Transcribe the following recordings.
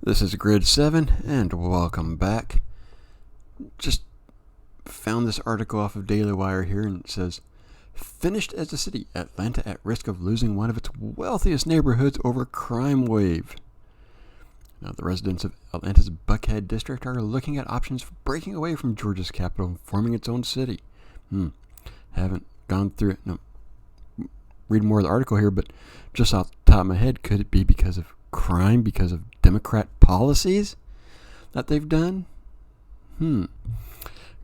This is Grid 7, and welcome back. Just found this article off of Daily Wire here, and it says, "Finished as a city, Atlanta at risk of losing one of its wealthiest neighborhoods over crime wave." Now, the residents of Atlanta's Buckhead district are looking at options for breaking away from Georgia's capital and forming its own city. Haven't gone through it. No, read more of the article here, but just off the top of my head, could it be because of crime, because of Democrat policies that they've done? A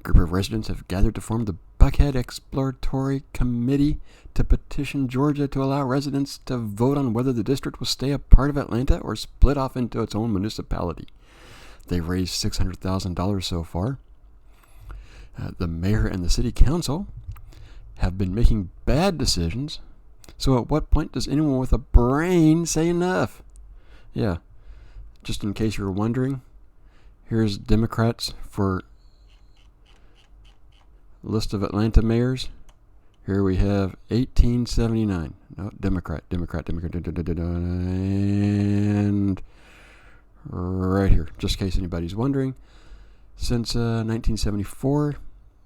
group of residents have gathered to form the Buckhead Exploratory Committee to petition Georgia to allow residents to vote on whether the district will stay a part of Atlanta or split off into its own municipality. They've raised $600,000 so far. The mayor and the city council have been making bad decisions. So at what point does anyone with a brain say enough? Yeah, just in case you're wondering, here's Democrats for list of Atlanta mayors. Here we have 1879. No, Democrat. And right here, just in case anybody's wondering, since 1974,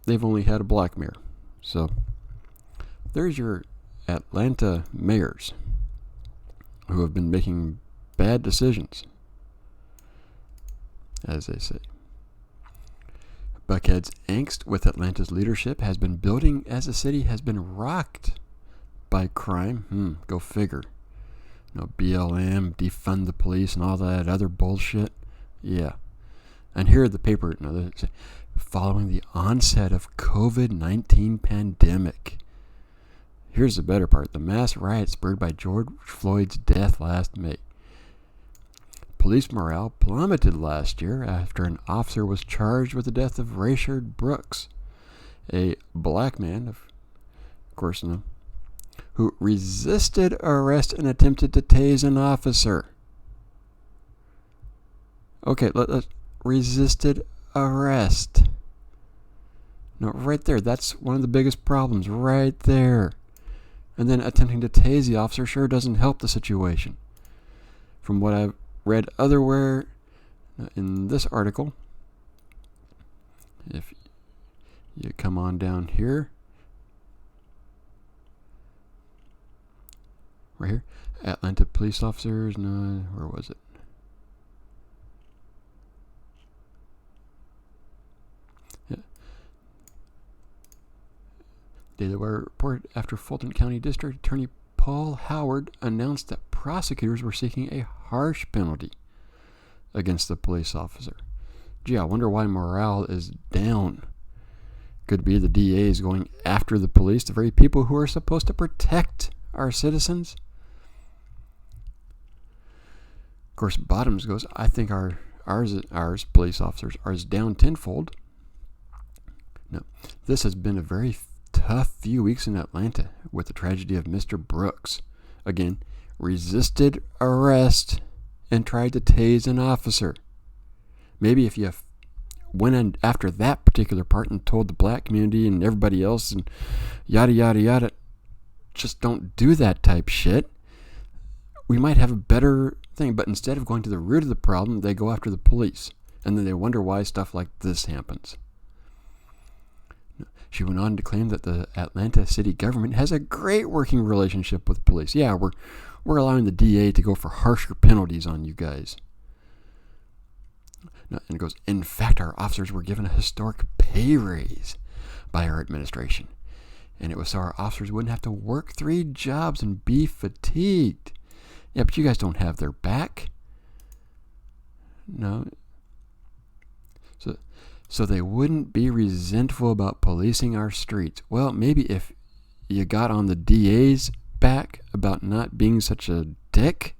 they've only had a black mayor. So there's your Atlanta mayors who have been making bad decisions, as they say. Buckhead's angst with Atlanta's leadership has been building as the city has been rocked by crime. Go figure. BLM, defund the police, and all that other bullshit. Yeah. And here the paper, following the onset of COVID-19 pandemic. Here's the better part. The mass riot spurred by George Floyd's death last May. Police morale plummeted last year after an officer was charged with the death of Rayshard Brooks, a black man, of course, who resisted arrest and attempted to tase an officer. Okay, let's resisted arrest. No, right there. That's one of the biggest problems, right there. And then attempting to tase the officer sure doesn't help the situation. From what I've read otherwhere in this article, if you come on down here, right here, Atlanta police officers, no, where was it? Daily Wire report after Fulton County District Attorney Paul Howard announced that prosecutors were seeking a harsh penalty against the police officer. Gee, I wonder why morale is down. Could be the DA is going after the police, the very people who are supposed to protect our citizens. Of course, Bottoms goes, I think ours police officers are down tenfold. No, this has been a very tough few weeks in Atlanta with the tragedy of Mr. Brooks. Again, resisted arrest and tried to tase an officer. Maybe if you went in after that particular part and told the black community and everybody else and yada yada yada, just don't do that type shit, we might have a better thing. But instead of going to the root of the problem, they go after the police, and then they wonder why stuff like this happens. She went on to claim that the Atlanta city government has a great working relationship with police. Yeah, we're allowing the DA to go for harsher penalties on you guys. And it goes, in fact, our officers were given a historic pay raise by our administration. And it was so our officers wouldn't have to work 3 jobs and be fatigued. Yeah, but you guys don't have their back. No. So they wouldn't be resentful about policing our streets. Well, maybe if you got on the DA's back about not being such a dick,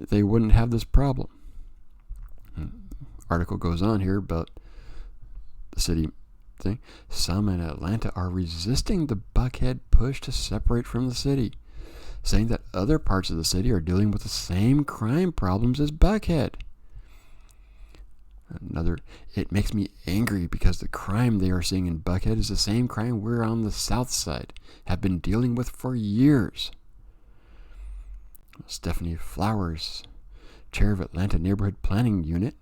they wouldn't have this problem. Article goes on here about the city thing. Some in Atlanta are resisting the Buckhead push to separate from the city, saying that other parts of the city are dealing with the same crime problems as Buckhead. It makes me angry because the crime they are seeing in Buckhead is the same crime we're on the south side have been dealing with for years. Stephanie Flowers chair of Atlanta Neighborhood Planning Unit,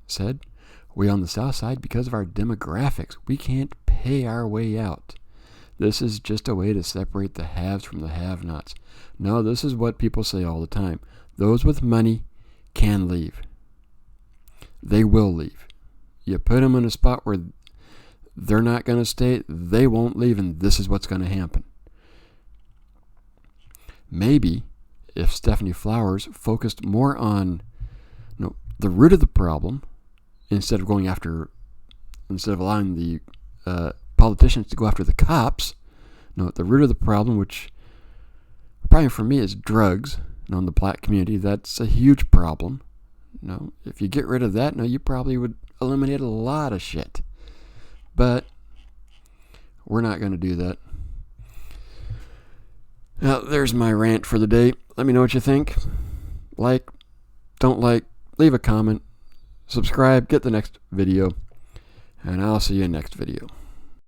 said, "We on the south side, because of our demographics, we can't pay our way out. This is just a way to separate the haves from the have-nots." No, this is what people say all the time. Those with money can leave. They will leave. You put them in a spot where they're not going to stay, they won't leave, and this is what's going to happen. Maybe if Stephanie Flowers focused more on the root of the problem instead of allowing the politicians to go after the cops. The root of the problem, which probably for me is drugs. In the black community, that's a huge problem. If you get rid of that, you probably would eliminate a lot of shit. But we're not going to do that. Now, there's my rant for the day. Let me know what you think. Like, don't like, leave a comment, subscribe, get the next video, and I'll see you in next video.